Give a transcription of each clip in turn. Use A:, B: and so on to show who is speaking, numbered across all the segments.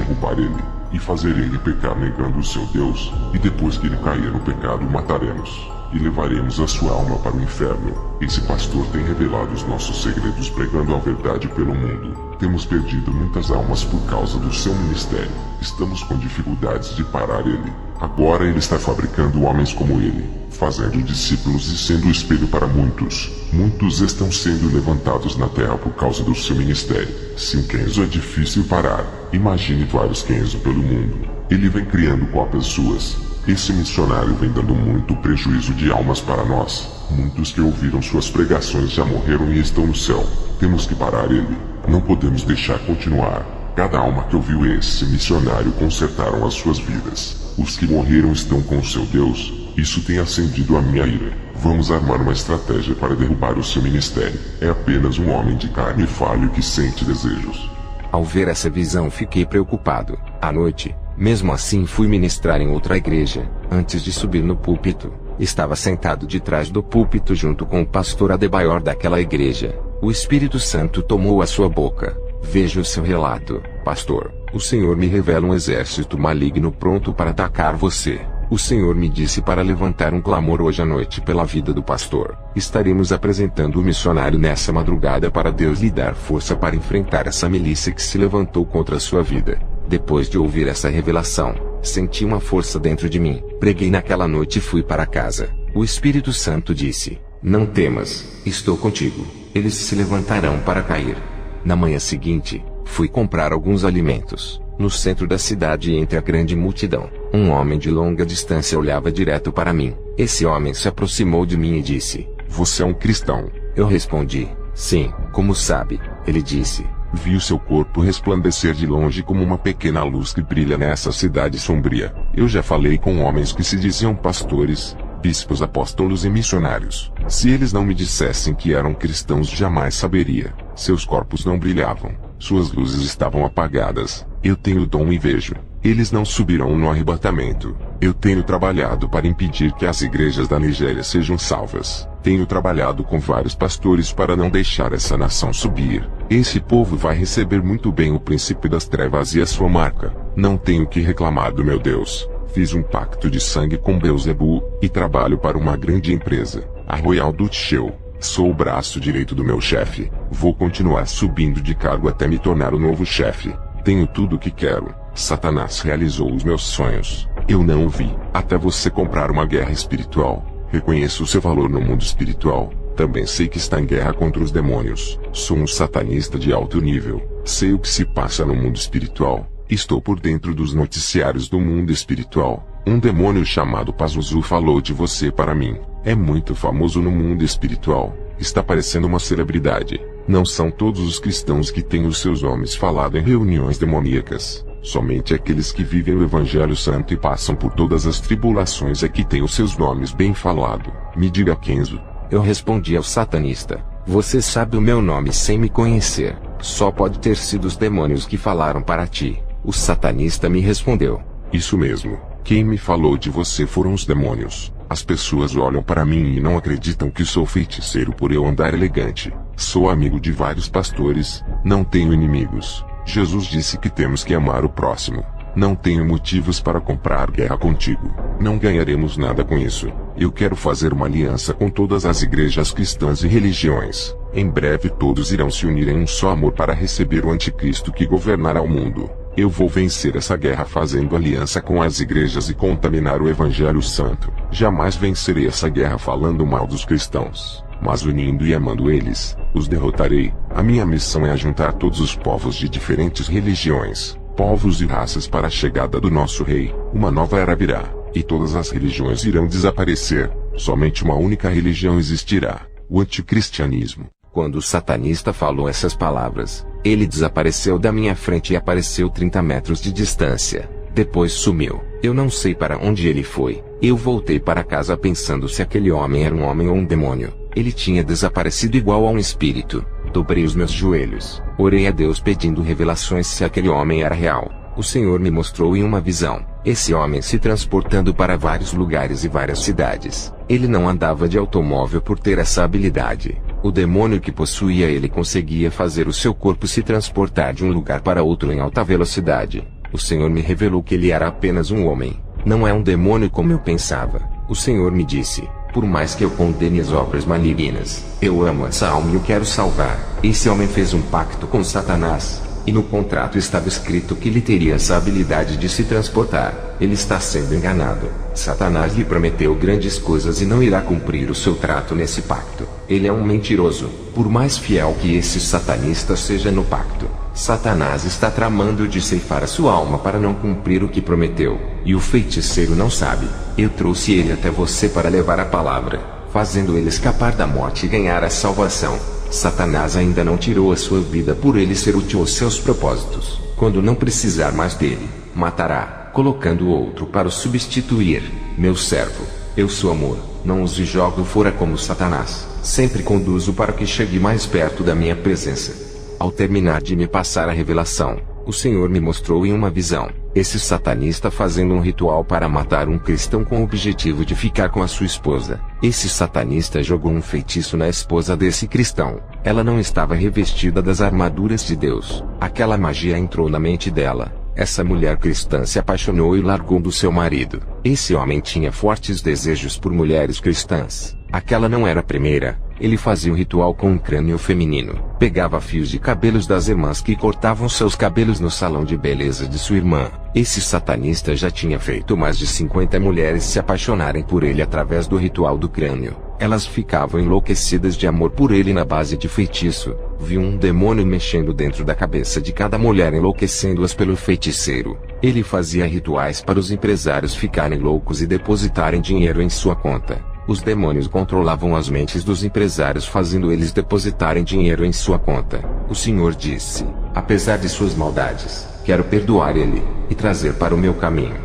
A: derrubar ele e fazer ele pecar negando o seu Deus, e depois que ele cair no pecado o mataremos e levaremos a sua alma para o inferno. Esse pastor tem revelado os nossos segredos pregando a verdade pelo mundo. Temos perdido muitas almas por causa do seu ministério. Estamos com dificuldades de parar ele. Agora ele está fabricando homens como ele, fazendo discípulos e sendo o espelho para muitos. Muitos estão sendo levantados na terra por causa do seu ministério. Se um Kenzo é difícil parar, imagine vários Kenzo pelo mundo. Ele vem criando cópias suas. Esse missionário vem dando muito prejuízo de almas para nós. Muitos que ouviram suas pregações já morreram e estão no céu. Temos que parar ele. Não podemos deixar continuar. Cada alma que ouviu esse missionário consertaram as suas vidas. Os que morreram estão com o seu Deus. Isso tem acendido a minha ira. Vamos armar uma estratégia para derrubar o seu ministério. É apenas um homem de carne falho que sente desejos.
B: Ao ver essa visão fiquei preocupado. À noite, mesmo assim fui ministrar em outra igreja. Antes de subir no púlpito, estava sentado de trás do púlpito junto com o pastor Adebayor daquela igreja. O Espírito Santo tomou a sua boca. Veja o seu relato, pastor. O Senhor me revela um exército maligno pronto para atacar você. O Senhor me disse para levantar um clamor hoje à noite pela vida do pastor. Estaremos apresentando o missionário nessa madrugada para Deus lhe dar força para enfrentar essa milícia que se levantou contra a sua vida. Depois de ouvir essa revelação, senti uma força dentro de mim. Preguei naquela noite e fui para casa. O Espírito Santo disse: não temas, estou contigo. Eles se levantarão para cair. Na manhã seguinte, fui comprar alguns alimentos. No centro da cidade, entre a grande multidão, um homem de longa distância olhava direto para mim. Esse homem se aproximou de mim e disse: você é um cristão? Eu respondi: sim. Como sabe? Ele disse: vi o seu corpo resplandecer de longe como uma pequena luz que brilha nessa cidade sombria. Eu já falei com homens que se diziam pastores, bispos, apóstolos e missionários. Se eles não me dissessem que eram cristãos, jamais saberia. Seus corpos não brilhavam. Suas luzes estavam apagadas. Eu tenho o dom e vejo. Eles não subirão no arrebatamento. Eu tenho trabalhado para impedir que as igrejas da Nigéria sejam salvas. Tenho trabalhado com vários pastores para não deixar essa nação subir. Esse povo vai receber muito bem o príncipe das trevas e a sua marca. Não tenho que reclamar do meu Deus. Fiz um pacto de sangue com Beelzebu, e trabalho para uma grande empresa, a Royal Dutch Shell. Sou o braço direito do meu chefe. Vou continuar subindo de cargo até me tornar o novo chefe. Tenho tudo o que quero. Satanás realizou os meus sonhos. Eu não o vi. Até você comprar uma guerra espiritual. Reconheço o seu valor no mundo espiritual. Também sei que está em guerra contra os demônios. Sou um satanista de alto nível. Sei o que se passa no mundo espiritual. Estou por dentro dos noticiários do mundo espiritual. Um demônio chamado Pazuzu falou de você para mim. É muito famoso no mundo espiritual. Está parecendo uma celebridade. Não são todos os cristãos que têm os seus nomes falado em reuniões demoníacas. Somente aqueles que vivem o Evangelho Santo e passam por todas as tribulações é que têm os seus nomes bem falado. Me diga, Kenzo. Eu respondi ao satanista: você sabe o meu nome sem me conhecer. Só pode ter sido os demônios que falaram para ti. O satanista me respondeu:
A: isso mesmo. Quem me falou de você foram os demônios. As pessoas olham para mim e não acreditam que sou feiticeiro por eu andar elegante. Sou amigo de vários pastores, não tenho inimigos. Jesus disse que temos que amar o próximo. Não tenho motivos para comprar guerra contigo. Não ganharemos nada com isso. Eu quero fazer uma aliança com todas as igrejas cristãs e religiões. Em breve todos irão se unir em um só amor para receber o anticristo que governará o mundo. Eu vou vencer essa guerra fazendo aliança com as igrejas e contaminar o Evangelho Santo. Jamais vencerei essa guerra falando mal dos cristãos, mas unindo e amando eles, os derrotarei. A minha missão é ajuntar todos os povos de diferentes religiões, povos e raças para a chegada do nosso rei. Uma nova era virá, e todas as religiões irão desaparecer. Somente uma única religião existirá: o anticristianismo.
B: Quando o satanista falou essas palavras, ele desapareceu da minha frente e apareceu 30 metros de distância. Depois sumiu. Eu não sei para onde ele foi. Eu voltei para casa pensando se aquele homem era um homem ou um demônio. Ele tinha desaparecido igual a um espírito. Dobrei os meus joelhos. Orei a Deus pedindo revelações se aquele homem era real. O Senhor me mostrou em uma visão esse homem se transportando para vários lugares e várias cidades. Ele não andava de automóvel por ter essa habilidade. O demônio que possuía ele conseguia fazer o seu corpo se transportar de um lugar para outro em alta velocidade. O Senhor me revelou que ele era apenas um homem. Não é um demônio como eu pensava. O Senhor me disse: por mais que eu condene as obras malignas, eu amo essa alma e o quero salvar. Esse homem fez um pacto com Satanás. E no contrato estava escrito que ele teria essa habilidade de se transportar. Ele está sendo enganado. Satanás lhe prometeu grandes coisas e não irá cumprir o seu trato nesse pacto. Ele é um mentiroso. Por mais fiel que esse satanista seja no pacto, Satanás está tramando de ceifar a sua alma para não cumprir o que prometeu. E o feiticeiro não sabe. Eu trouxe ele até você para levar a palavra, fazendo ele escapar da morte e ganhar a salvação. Satanás ainda não tirou a sua vida por ele ser útil aos seus propósitos. Quando não precisar mais dele, matará, colocando outro para o substituir. Meu servo, eu sou amor, não os jogo fora como Satanás. Sempre conduzo para que chegue mais perto da minha presença. Ao terminar de me passar a revelação, o Senhor me mostrou em uma visão esse satanista fazendo um ritual para matar um cristão com o objetivo de ficar com a sua esposa. Esse satanista jogou um feitiço na esposa desse cristão. Ela não estava revestida das armaduras de Deus. Aquela magia entrou na mente dela. Essa mulher cristã se apaixonou e largou do seu marido. Esse homem tinha fortes desejos por mulheres cristãs. Aquela não era a primeira. Ele fazia um ritual com um crânio feminino. Pegava fios de cabelos das irmãs que cortavam seus cabelos no salão de beleza de sua irmã. Esse satanista já tinha feito mais de 50 mulheres se apaixonarem por ele através do ritual do crânio. Elas ficavam enlouquecidas de amor por ele na base de feitiço. Viu um demônio mexendo dentro da cabeça de cada mulher, enlouquecendo-as pelo feiticeiro. Ele fazia rituais para os empresários ficarem loucos e depositarem dinheiro em sua conta. Os demônios controlavam as mentes dos empresários, fazendo eles depositarem dinheiro em sua conta. O Senhor disse: apesar de suas maldades, quero perdoar ele e trazer para o meu caminho.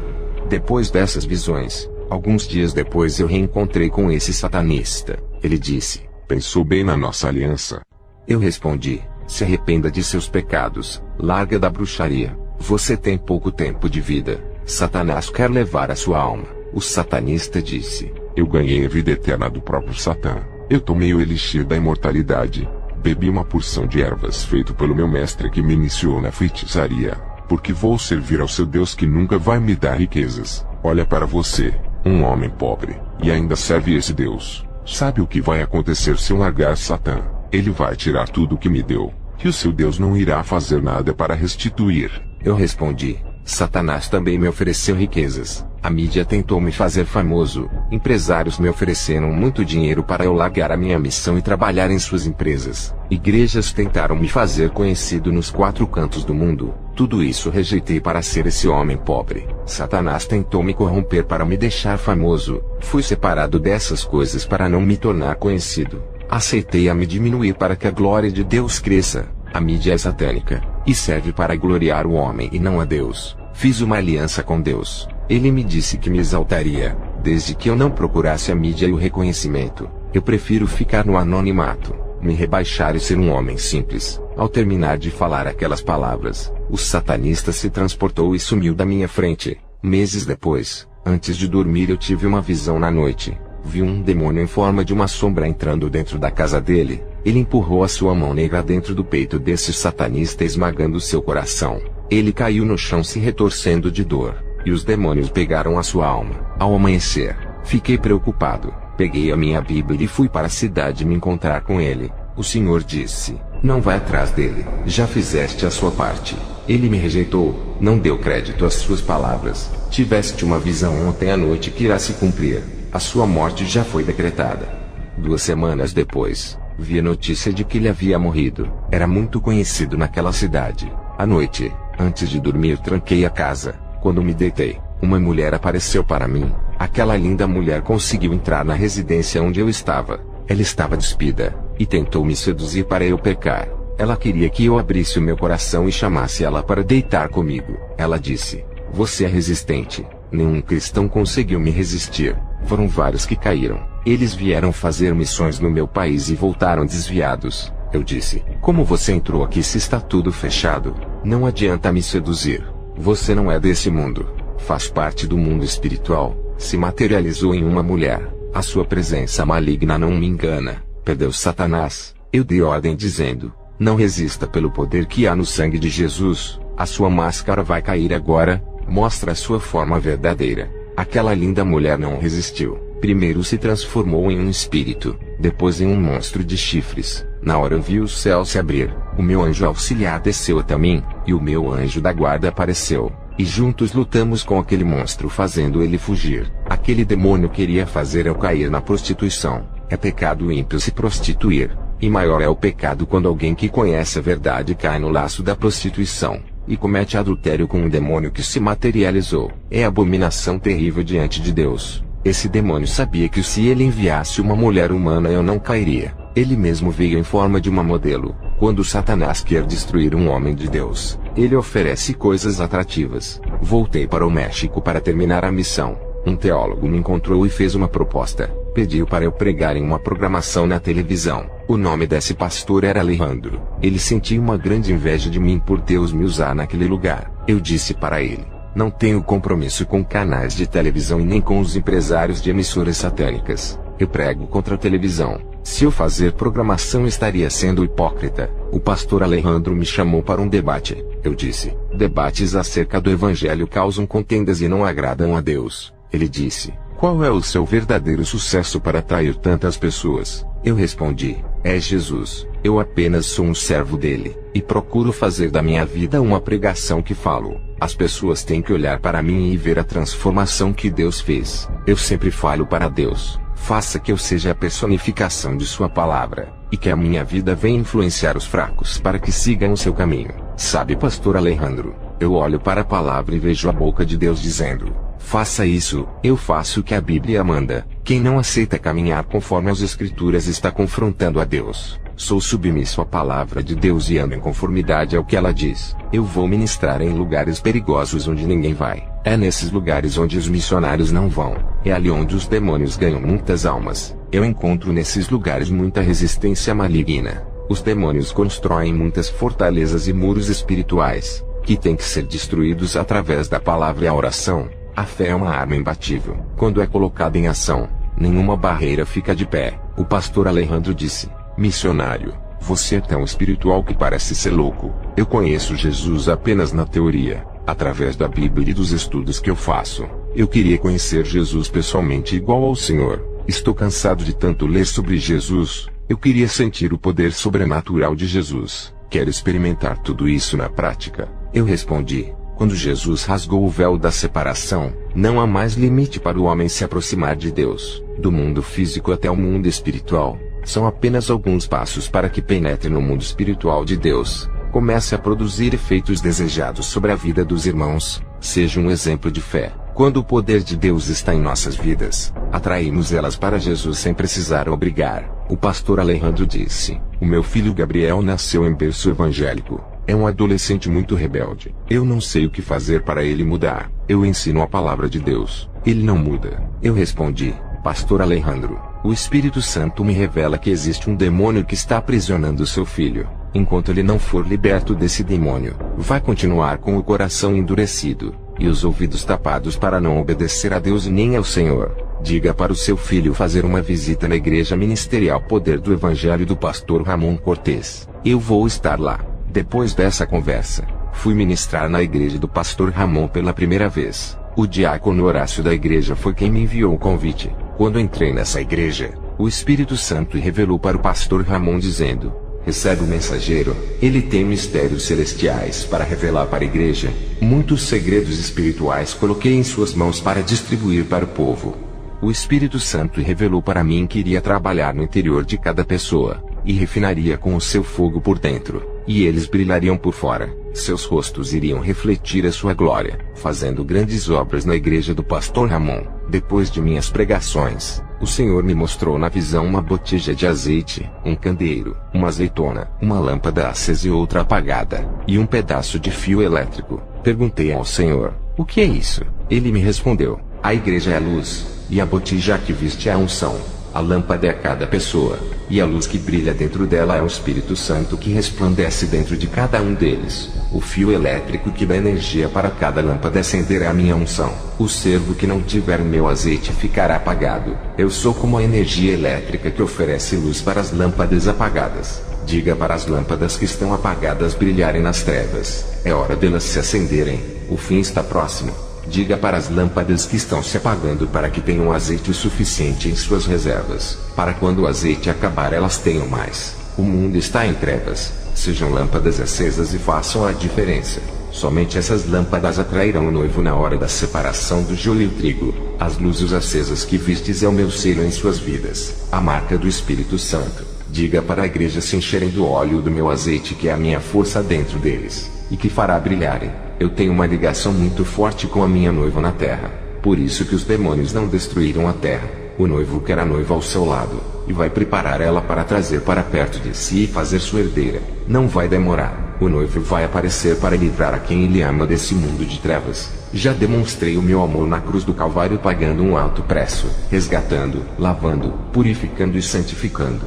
B: Depois dessas visões, alguns dias depois eu reencontrei com esse satanista. Ele disse:
A: pensou bem na nossa aliança?
B: Eu respondi: se arrependa de seus pecados, larga da bruxaria. Você tem pouco tempo de vida. Satanás quer levar a sua alma. O satanista disse:
A: eu ganhei a vida eterna do próprio Satã. Eu tomei o elixir da imortalidade. Bebi uma porção de ervas feito pelo meu mestre que me iniciou na feitiçaria. Porque vou servir ao seu Deus que nunca vai me dar riquezas. Olha para você, um homem pobre, e ainda serve esse Deus. Sabe o que vai acontecer se eu largar Satã? Ele vai tirar tudo o que me deu. E o seu Deus não irá fazer nada para restituir.
B: Eu respondi: Satanás também me ofereceu riquezas. A mídia tentou me fazer famoso. Empresários me ofereceram muito dinheiro para eu largar a minha missão e trabalhar em suas empresas. Igrejas tentaram me fazer conhecido nos 4 cantos do mundo. Tudo isso rejeitei para ser esse homem pobre. Satanás tentou me corromper para me deixar famoso. Fui separado dessas coisas para não me tornar conhecido. Aceitei a me diminuir para que a glória de Deus cresça. A mídia é satânica e serve para gloriar o homem e não a Deus. Fiz uma aliança com Deus. Ele me disse que me exaltaria, desde que eu não procurasse a mídia e o reconhecimento. Eu prefiro ficar no anonimato, me rebaixar e ser um homem simples. Ao terminar de falar aquelas palavras, o satanista se transportou e sumiu da minha frente. Meses depois, antes de dormir, eu tive uma visão na noite. Vi um demônio em forma de uma sombra entrando dentro da casa dele. Ele empurrou a sua mão negra dentro do peito desse satanista, esmagando seu coração. Ele caiu no chão se retorcendo de dor, e os demônios pegaram a sua alma. Ao amanhecer, fiquei preocupado. Peguei a minha Bíblia e fui para a cidade me encontrar com ele. O Senhor disse: não vai atrás dele, já fizeste a sua parte. Ele me rejeitou, não deu crédito às suas palavras. Tiveste uma visão ontem à noite que irá se cumprir. A sua morte já foi decretada. 2 semanas depois, vi a notícia de que ele havia morrido. Era muito conhecido naquela cidade. À noite, antes de dormir, tranquei a casa. Quando me deitei, uma mulher apareceu para mim. Aquela linda mulher conseguiu entrar na residência onde eu estava. Ela estava despida, e tentou me seduzir para eu pecar. Ela queria que eu abrisse o meu coração e chamasse ela para deitar comigo. Ela disse: você é resistente. Nenhum cristão conseguiu me resistir. Foram vários que caíram. Eles vieram fazer missões no meu país e voltaram desviados. Eu disse: como você entrou aqui se está tudo fechado? Não adianta me seduzir. Você não é desse mundo. Faz parte do mundo espiritual. Se materializou em uma mulher. A sua presença maligna não me engana. Perdeu Satanás. Eu dei ordem dizendo: não resista pelo poder que há no sangue de Jesus. A sua máscara vai cair agora, mostra a sua forma verdadeira. Aquela linda mulher não resistiu. Primeiro se transformou em um espírito, depois em um monstro de chifres. Na hora eu vi o céu se abrir, o meu anjo auxiliar desceu até mim, e o meu anjo da guarda apareceu. E juntos lutamos com aquele monstro fazendo ele fugir. Aquele demônio queria fazer eu cair na prostituição. É pecado ímpio se prostituir. E maior é o pecado quando alguém que conhece a verdade cai no laço da prostituição e comete adultério com um demônio que se materializou. É abominação terrível diante de Deus. Esse demônio sabia que se ele enviasse uma mulher humana eu não cairia. Ele mesmo veio em forma de uma modelo. Quando Satanás quer destruir um homem de Deus, ele oferece coisas atrativas. Voltei para o México para terminar a missão. Um teólogo me encontrou e fez uma proposta. Pediu para eu pregar em uma programação na televisão. O nome desse pastor era Alejandro. Ele sentia uma grande inveja de mim por Deus me usar naquele lugar. Eu disse para ele: não tenho compromisso com canais de televisão e nem com os empresários de emissoras satânicas. Eu prego contra a televisão. Se eu fazer programação estaria sendo hipócrita. O pastor Alejandro me chamou para um debate. Eu disse: debates acerca do evangelho causam contendas e não agradam a Deus. Ele disse: qual é o seu verdadeiro sucesso para atrair tantas pessoas? Eu respondi: é Jesus. Eu apenas sou um servo dele, e procuro fazer da minha vida uma pregação que falo. As pessoas têm que olhar para mim e ver a transformação que Deus fez. Eu sempre falo para Deus: faça que eu seja a personificação de sua palavra, e que a minha vida venha influenciar os fracos para que sigam o seu caminho. Sabe, pastor Alejandro, eu olho para a palavra e vejo a boca de Deus dizendo: faça isso. Eu faço o que a Bíblia manda. Quem não aceita caminhar conforme as Escrituras está confrontando a Deus. Sou submisso à palavra de Deus e ando em conformidade ao que ela diz. Eu vou ministrar em lugares perigosos onde ninguém vai. É nesses lugares onde os missionários não vão. É ali onde os demônios ganham muitas almas. Eu encontro nesses lugares muita resistência maligna. Os demônios constroem muitas fortalezas e muros espirituais, que têm que ser destruídos através da palavra e a oração. A fé é uma arma imbatível. Quando é colocada em ação, nenhuma barreira fica de pé. O pastor Alejandro disse: missionário, você é tão espiritual que parece ser louco. Eu conheço Jesus apenas na teoria, através da Bíblia e dos estudos que eu faço. Eu queria conhecer Jesus pessoalmente igual ao Senhor. Estou cansado de tanto ler sobre Jesus. Eu queria sentir o poder sobrenatural de Jesus. Quero experimentar tudo isso na prática. Eu respondi: quando Jesus rasgou o véu da separação, não há mais limite para o homem se aproximar de Deus. Do mundo físico até o mundo espiritual, são apenas alguns passos para que penetre no mundo espiritual de Deus. Comece a produzir efeitos desejados sobre a vida dos irmãos. Seja um exemplo de fé. Quando o poder de Deus está em nossas vidas, atraímos elas para Jesus sem precisar obrigar. O pastor Alejandro disse: o meu filho Gabriel nasceu em berço evangélico. É um adolescente muito rebelde. Eu não sei o que fazer para ele mudar. Eu ensino a palavra de Deus. Ele não muda. Eu respondi: pastor Alejandro, o Espírito Santo me revela que existe um demônio que está aprisionando seu filho. Enquanto ele não for liberto desse demônio, vai continuar com o coração endurecido e os ouvidos tapados para não obedecer a Deus e nem ao Senhor. Diga para o seu filho fazer uma visita na igreja ministerial Poder do Evangelho do pastor Ramon Cortez. Eu vou estar lá. Depois dessa conversa, fui ministrar na igreja do pastor Ramon pela primeira vez. O diácono Horácio da igreja foi quem me enviou o convite. Quando entrei nessa igreja, o Espírito Santo revelou para o pastor Ramon dizendo: recebe o mensageiro, ele tem mistérios celestiais para revelar para a igreja. Muitos segredos espirituais coloquei em suas mãos para distribuir para o povo. O Espírito Santo revelou para mim que iria trabalhar no interior de cada pessoa, e refinaria com o seu fogo por dentro, e eles brilhariam por fora. Seus rostos iriam refletir a sua glória, fazendo grandes obras na igreja do pastor Ramon. Depois de minhas pregações, o Senhor me mostrou na visão uma botija de azeite, um candeeiro, uma azeitona, uma lâmpada acesa e outra apagada, e um pedaço de fio elétrico. Perguntei ao Senhor: o que é isso? Ele me respondeu: a igreja é a luz, e a botija que viste é a unção. A lâmpada é a cada pessoa, e a luz que brilha dentro dela é o Espírito Santo que resplandece dentro de cada um deles. O fio elétrico que dá energia para cada lâmpada acenderá a minha unção. O servo que não tiver meu azeite ficará apagado. Eu sou como a energia elétrica que oferece luz para as lâmpadas apagadas. Diga para as lâmpadas que estão apagadas brilharem nas trevas. É hora delas se acenderem. O fim está próximo. Diga para as lâmpadas que estão se apagando para que tenham azeite suficiente em suas reservas, para quando o azeite acabar elas tenham mais. O mundo está em trevas. Sejam lâmpadas acesas e façam a diferença. Somente essas lâmpadas atrairão o noivo na hora da separação do joio e o trigo. As luzes acesas que vistes é o meu selo em suas vidas, a marca do Espírito Santo. Diga para a igreja se encherem do óleo do meu azeite, que é a minha força dentro deles, e que fará brilharem. Eu tenho uma ligação muito forte com a minha noiva na terra. Por isso que os demônios não destruíram a terra. O noivo quer a noiva ao seu lado, e vai preparar ela para trazer para perto de si e fazer sua herdeira. Não vai demorar. O noivo vai aparecer para livrar a quem ele ama desse mundo de trevas. Já demonstrei o meu amor na cruz do Calvário pagando um alto preço, resgatando, lavando, purificando e santificando.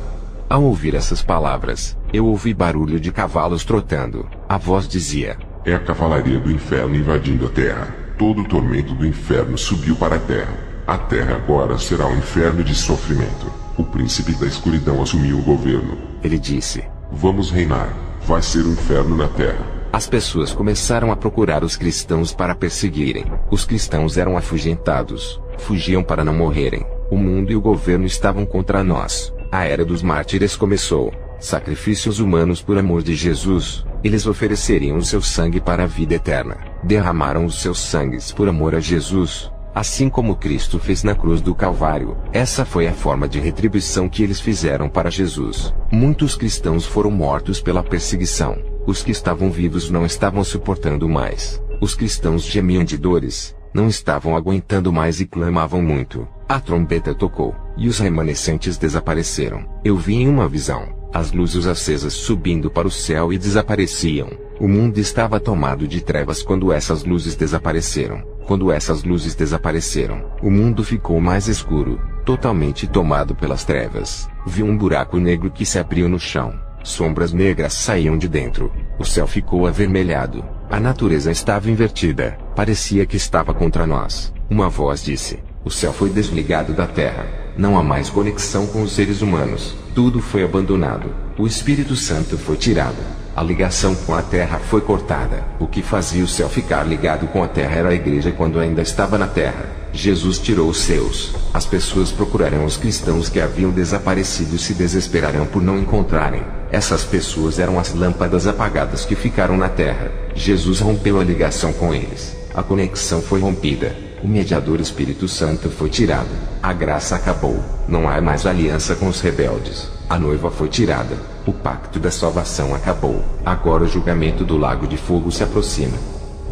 B: Ao ouvir essas palavras, eu ouvi barulho de cavalos trotando. A voz dizia:
A: é a cavalaria do inferno invadindo a terra. Todo o tormento do inferno subiu para a terra. A terra agora será um inferno de sofrimento. O príncipe da escuridão assumiu o governo.
B: Ele disse:
A: vamos reinar. Vai ser um inferno na terra.
B: As pessoas começaram a procurar os cristãos para perseguirem. Os cristãos eram afugentados, fugiam para não morrerem. O mundo e o governo estavam contra nós. A era dos mártires começou. Sacrifícios humanos por amor de Jesus. Eles ofereceriam o seu sangue para a vida eterna. Derramaram os seus sangues por amor a Jesus, assim como Cristo fez na cruz do Calvário. Essa foi a forma de retribuição que eles fizeram para Jesus. Muitos cristãos foram mortos pela perseguição. Os que estavam vivos não estavam suportando mais. Os cristãos gemiam de dores, não estavam aguentando mais e clamavam muito. A trombeta tocou, e os remanescentes desapareceram. Eu vi em uma visão as luzes acesas subindo para o céu e desapareciam. O mundo estava tomado de trevas quando essas luzes desapareceram. Quando essas luzes desapareceram, o mundo ficou mais escuro, totalmente tomado pelas trevas. Vi um buraco negro que se abriu no chão. Sombras negras saíam de dentro. O céu ficou avermelhado. A natureza estava invertida. Parecia que estava contra nós. Uma voz disse: o céu foi desligado da terra. Não há mais conexão com os seres humanos. Tudo foi abandonado. O Espírito Santo foi tirado. A ligação com a terra foi cortada. O que fazia o céu ficar ligado com a terra era a igreja quando ainda estava na terra. Jesus tirou os seus. As pessoas procurarão os cristãos que haviam desaparecido e se desesperarão por não encontrarem. Essas pessoas eram as lâmpadas apagadas que ficaram na terra. Jesus rompeu a ligação com eles. A conexão foi rompida. O mediador Espírito Santo foi tirado. A graça acabou. Não há mais aliança com os rebeldes. A noiva foi tirada. O pacto da salvação acabou. Agora o julgamento do lago de fogo se aproxima.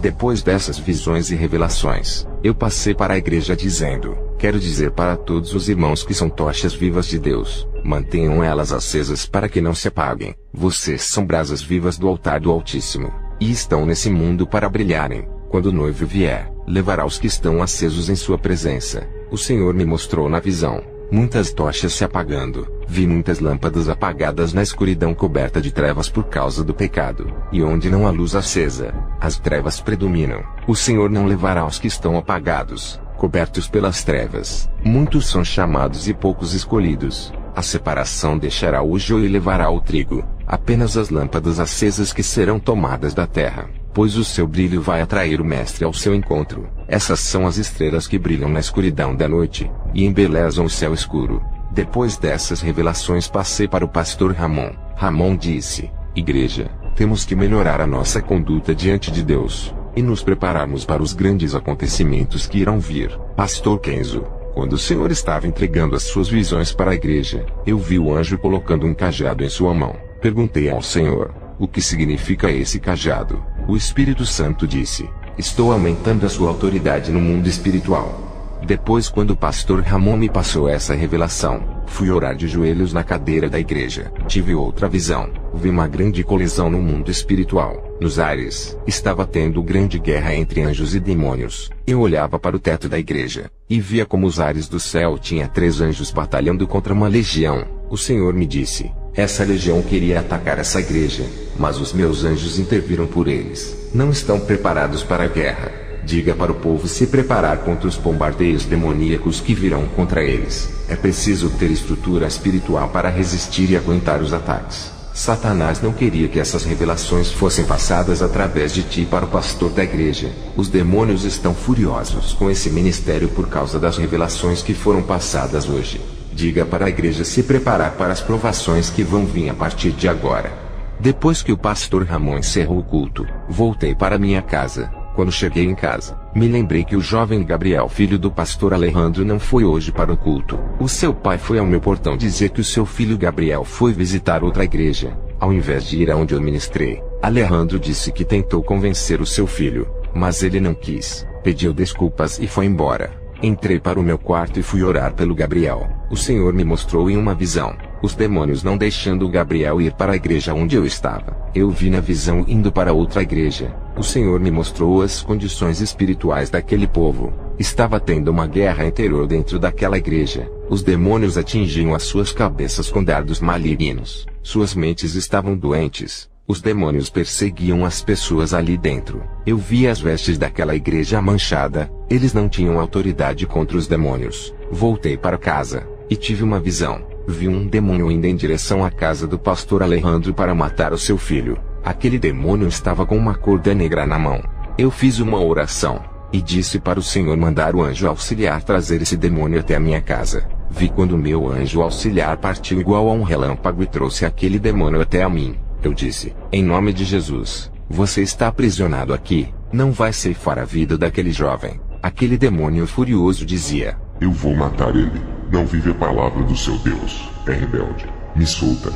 B: Depois dessas visões e revelações, eu passei para a igreja dizendo: quero dizer para todos os irmãos que são tochas vivas de Deus, mantenham elas acesas para que não se apaguem. Vocês são brasas vivas do altar do Altíssimo, e estão nesse mundo para brilharem. Quando o noivo vier, levará os que estão acesos em sua presença. O Senhor me mostrou na visão muitas tochas se apagando. Vi muitas lâmpadas apagadas na escuridão coberta de trevas por causa do pecado. E onde não há luz acesa, as trevas predominam. O Senhor não levará os que estão apagados, cobertos pelas trevas. Muitos são chamados e poucos escolhidos. A separação deixará o joio e levará o trigo. Apenas as lâmpadas acesas que serão tomadas da terra, pois o seu brilho vai atrair o Mestre ao seu encontro. Essas são as estrelas que brilham na escuridão da noite, e embelezam o céu escuro. Depois dessas revelações passei para o pastor Ramon. Ramon disse: igreja, temos que melhorar a nossa conduta diante de Deus, e nos prepararmos para os grandes acontecimentos que irão vir. Pastor Kenzo, quando o Senhor estava entregando as suas visões para a igreja, eu vi o anjo colocando um cajado em sua mão. Perguntei ao Senhor: o que significa esse cajado? O Espírito Santo disse: estou aumentando a sua autoridade no mundo espiritual. Depois, quando o pastor Ramon me passou essa revelação, fui orar de joelhos na cadeira da igreja. Tive outra visão. Vi uma grande colisão no mundo espiritual. Nos ares, estava tendo grande guerra entre anjos e demônios. Eu olhava para o teto da igreja, e via como os ares do céu tinha 3 anjos batalhando contra uma legião. O Senhor me disse: essa legião queria atacar essa igreja, mas os meus anjos interviram por eles. Não estão preparados para a guerra. Diga para o povo se preparar contra os bombardeios demoníacos que virão contra eles. É preciso ter estrutura espiritual para resistir e aguentar os ataques. Satanás não queria que essas revelações fossem passadas através de ti para o pastor da igreja. Os demônios estão furiosos com esse ministério por causa das revelações que foram passadas hoje. Diga para a igreja se preparar para as provações que vão vir a partir de agora. Depois que o pastor Ramon encerrou o culto, voltei para minha casa. Quando cheguei em casa, me lembrei que o jovem Gabriel, filho do pastor Alejandro, não foi hoje para o culto. O seu pai foi ao meu portão dizer que o seu filho Gabriel foi visitar outra igreja, ao invés de ir aonde eu ministrei. Alejandro disse que tentou convencer o seu filho, mas ele não quis, pediu desculpas e foi embora. Entrei para o meu quarto e fui orar pelo Gabriel. O Senhor me mostrou em uma visão os demônios não deixando o Gabriel ir para a igreja onde eu estava. Eu vi na visão indo para outra igreja. O Senhor me mostrou as condições espirituais daquele povo. Estava tendo uma guerra interior dentro daquela igreja. Os demônios atingiam as suas cabeças com dardos malignos. Suas mentes estavam doentes. Os demônios perseguiam as pessoas ali dentro. Eu vi as vestes daquela igreja manchada. Eles não tinham autoridade contra os demônios. Voltei para casa e tive uma visão. Vi um demônio indo em direção à casa do pastor Alejandro para matar o seu filho. Aquele demônio estava com uma corda negra na mão. Eu fiz uma oração e disse para o Senhor mandar o anjo auxiliar trazer esse demônio até a minha casa. Vi quando o meu anjo auxiliar partiu igual a um relâmpago e trouxe aquele demônio até a mim. Eu disse, em nome de Jesus, você está aprisionado aqui, não vai ceifar a vida daquele jovem. Aquele demônio furioso dizia,
A: eu vou matar ele. Não vive a palavra do seu Deus. É rebelde. Me solta.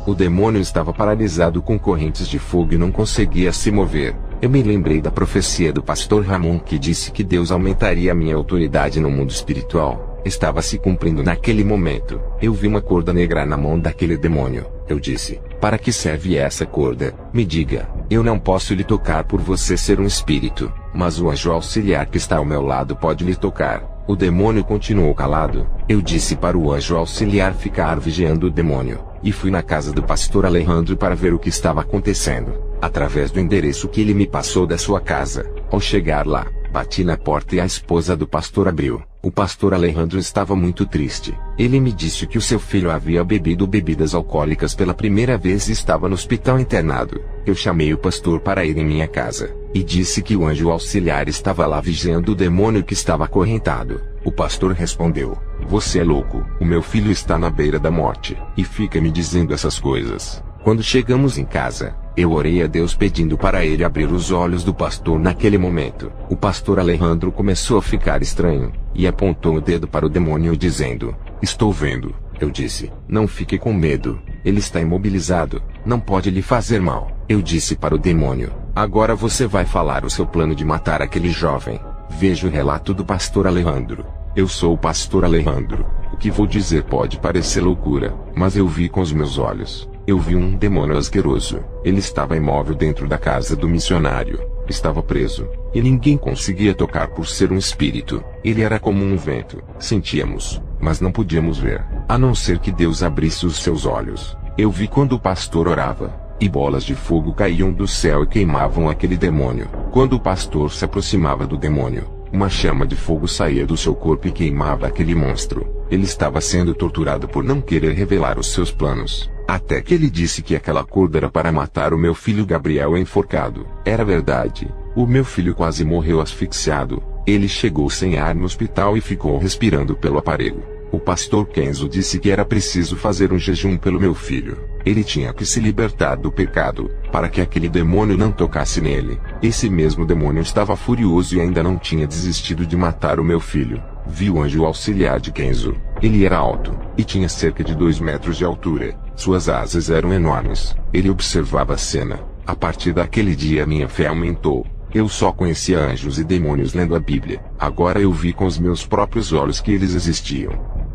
B: O demônio estava paralisado com correntes de fogo e não conseguia se mover. Eu me lembrei da profecia do pastor Ramon que disse que Deus aumentaria a minha autoridade no mundo espiritual. Estava se cumprindo naquele momento. Eu vi uma corda negra na mão daquele demônio. Eu disse, para que serve essa corda? Me diga. Eu não posso lhe tocar por você ser um espírito, mas o anjo auxiliar que está ao meu lado pode lhe tocar. O demônio continuou calado. Eu disse para o anjo auxiliar ficar vigiando o demônio, e fui na casa do pastor Alejandro para ver o que estava acontecendo, através do endereço que ele me passou da sua casa. Ao chegar lá, bati na porta e a esposa do pastor abriu. O pastor Alejandro estava muito triste. Ele me disse que o seu filho havia bebido bebidas alcoólicas pela primeira vez e estava no hospital internado. Eu chamei o pastor para ir em minha casa, e disse que o anjo auxiliar estava lá vigiando o demônio que estava acorrentado. O pastor respondeu, você é louco, o meu filho está na beira da morte, e fica me dizendo essas coisas. Quando chegamos em casa, eu orei a Deus pedindo para ele abrir os olhos do pastor naquele momento. O pastor Alejandro começou a ficar estranho, e apontou o dedo para o demônio dizendo, estou vendo. Eu disse, não fique com medo, ele está imobilizado, não pode lhe fazer mal. Eu disse para o demônio, agora você vai falar o seu plano de matar aquele jovem. Veja o relato do pastor Alejandro. Eu sou o pastor Alejandro. O que vou dizer pode parecer loucura, mas eu vi com os meus olhos. Eu vi um demônio asqueroso. Ele estava imóvel dentro da casa do missionário. Estava preso, e ninguém conseguia tocar por ser um espírito. Ele era como um vento. Sentíamos, mas não podíamos ver, a não ser que Deus abrisse os seus olhos. Eu vi quando o pastor orava, e bolas de fogo caíam do céu e queimavam aquele demônio. Quando o pastor se aproximava do demônio, uma chama de fogo saía do seu corpo e queimava aquele monstro. Ele estava sendo torturado por não querer revelar os seus planos. Até que ele disse que aquela corda era para matar o meu filho Gabriel enforcado. Era verdade. O meu filho quase morreu asfixiado. Ele chegou sem ar no hospital e ficou respirando pelo aparelho. O pastor Kenzo disse que era preciso fazer um jejum pelo meu filho. Ele tinha que se libertar do pecado, para que aquele demônio não tocasse nele. Esse mesmo demônio estava furioso e ainda não tinha desistido de matar o meu filho. Vi o anjo auxiliar de Kenzo. Ele era alto, e tinha cerca de 2 metros de altura. Suas asas eram enormes. Ele observava a cena. A partir daquele dia minha fé aumentou. Eu só conhecia anjos e demônios lendo a Bíblia. Agora eu vi com os meus próprios olhos que eles existiam.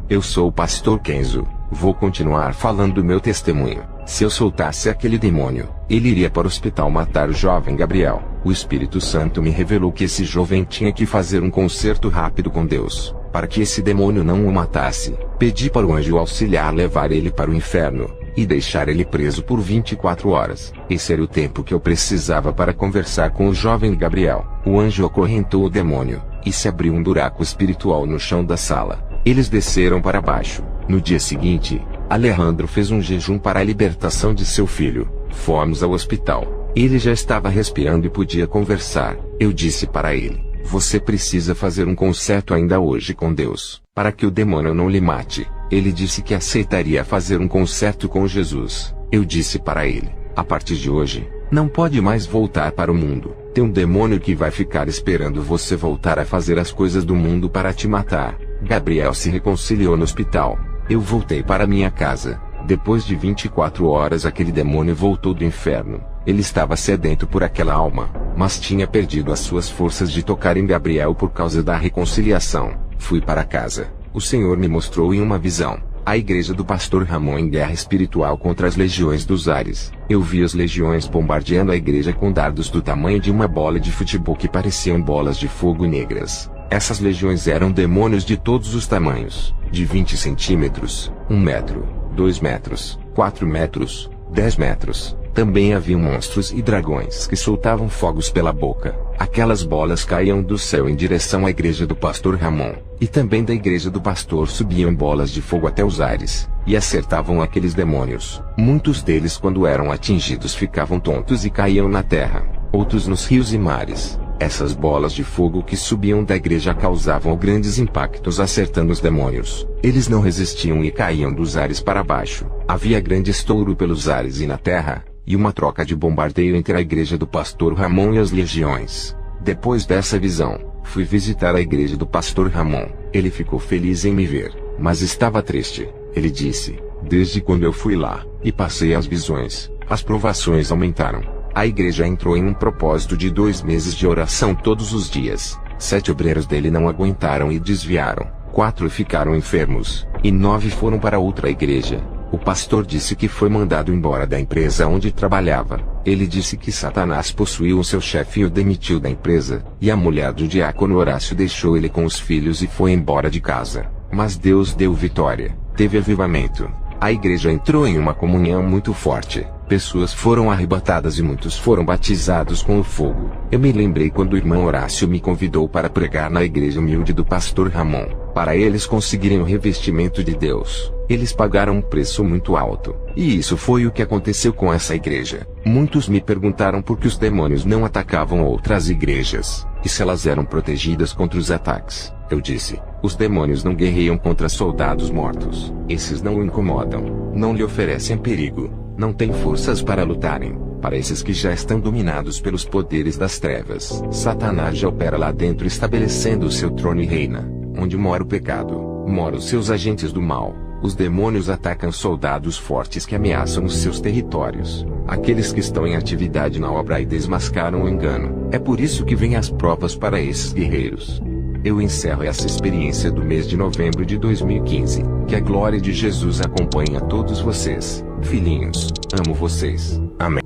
B: Eu sou o pastor Kenzo. Vou continuar falando meu testemunho. Se eu soltasse aquele demônio, ele iria para o hospital matar o jovem Gabriel. O Espírito Santo me revelou que esse jovem tinha que fazer um concerto rápido com Deus, para que esse demônio não o matasse. Pedi para o anjo auxiliar levar ele para o inferno, e deixar ele preso por 24 horas. Esse era o tempo que eu precisava para conversar com o jovem Gabriel. O anjo acorrentou o demônio, e se abriu um buraco espiritual no chão da sala. Eles desceram para baixo. No dia seguinte, Alejandro fez um jejum para a libertação de seu filho. Fomos ao hospital. Ele já estava respirando e podia conversar. Eu disse para ele: você precisa fazer um concerto ainda hoje com Deus, para que o demônio não lhe mate. Ele disse que aceitaria fazer um concerto com Jesus. Eu disse para ele: a partir de hoje, não pode mais voltar para o mundo. Tem um demônio que vai ficar esperando você voltar a fazer as coisas do mundo para te matar. Gabriel se reconciliou no hospital. Eu voltei para minha casa. Depois de 24 horas aquele demônio voltou do inferno. Ele estava sedento por aquela alma, mas tinha perdido as suas forças de tocar em Gabriel por causa da reconciliação. Fui para casa. O Senhor me mostrou em uma visão a igreja do pastor Ramon em guerra espiritual contra as legiões dos ares. Eu vi as legiões bombardeando a igreja com dardos do tamanho de uma bola de futebol que pareciam bolas de fogo negras. Essas legiões eram demônios de todos os tamanhos, de 20 centímetros, 1 metro, 2 metros, 4 metros, 10 metros. Também havia monstros e dragões que soltavam fogos pela boca. Aquelas bolas caíam do céu em direção à igreja do pastor Ramon, e também da igreja do pastor subiam bolas de fogo até os ares, e acertavam aqueles demônios. Muitos deles, quando eram atingidos, ficavam tontos e caíam na terra, outros nos rios e mares. Essas bolas de fogo que subiam da igreja causavam grandes impactos acertando os demônios. Eles não resistiam e caíam dos ares para baixo. Havia grande estouro pelos ares e na terra, e uma troca de bombardeio entre a igreja do pastor Ramon e as legiões. Depois dessa visão, fui visitar a igreja do pastor Ramon. Ele ficou feliz em me ver, mas estava triste. Ele disse: desde quando eu fui lá, e passei as visões, as provações aumentaram. A igreja entrou em um propósito de 2 meses de oração todos os dias. 7 obreiros dele não aguentaram e desviaram. 4 ficaram enfermos, e 9 foram para outra igreja. O pastor disse que foi mandado embora da empresa onde trabalhava. Ele disse que Satanás possuiu o seu chefe e o demitiu da empresa, e a mulher do diácono Horácio deixou ele com os filhos e foi embora de casa. Mas Deus deu vitória, teve avivamento. A igreja entrou em uma comunhão muito forte. Pessoas foram arrebatadas e muitos foram batizados com o fogo. Eu me lembrei quando o irmão Horácio me convidou para pregar na igreja humilde do pastor Ramon. Para eles conseguirem o revestimento de Deus, eles pagaram um preço muito alto. E isso foi o que aconteceu com essa igreja. Muitos me perguntaram por que os demônios não atacavam outras igrejas, e se elas eram protegidas contra os ataques. Eu disse: os demônios não guerreiam contra soldados mortos. Esses não o incomodam, não lhe oferecem perigo, não têm forças para lutarem. Para esses que já estão dominados pelos poderes das trevas, Satanás já opera lá dentro, estabelecendo o seu trono e reina. Onde mora o pecado, moram os seus agentes do mal. Os demônios atacam soldados fortes que ameaçam os seus territórios, aqueles que estão em atividade na obra e desmascaram o engano. É por isso que vêm as provas para esses guerreiros. Eu encerro essa experiência do mês de novembro de 2015. Que a glória de Jesus acompanhe a todos vocês. Filhinhos, amo vocês. Amém.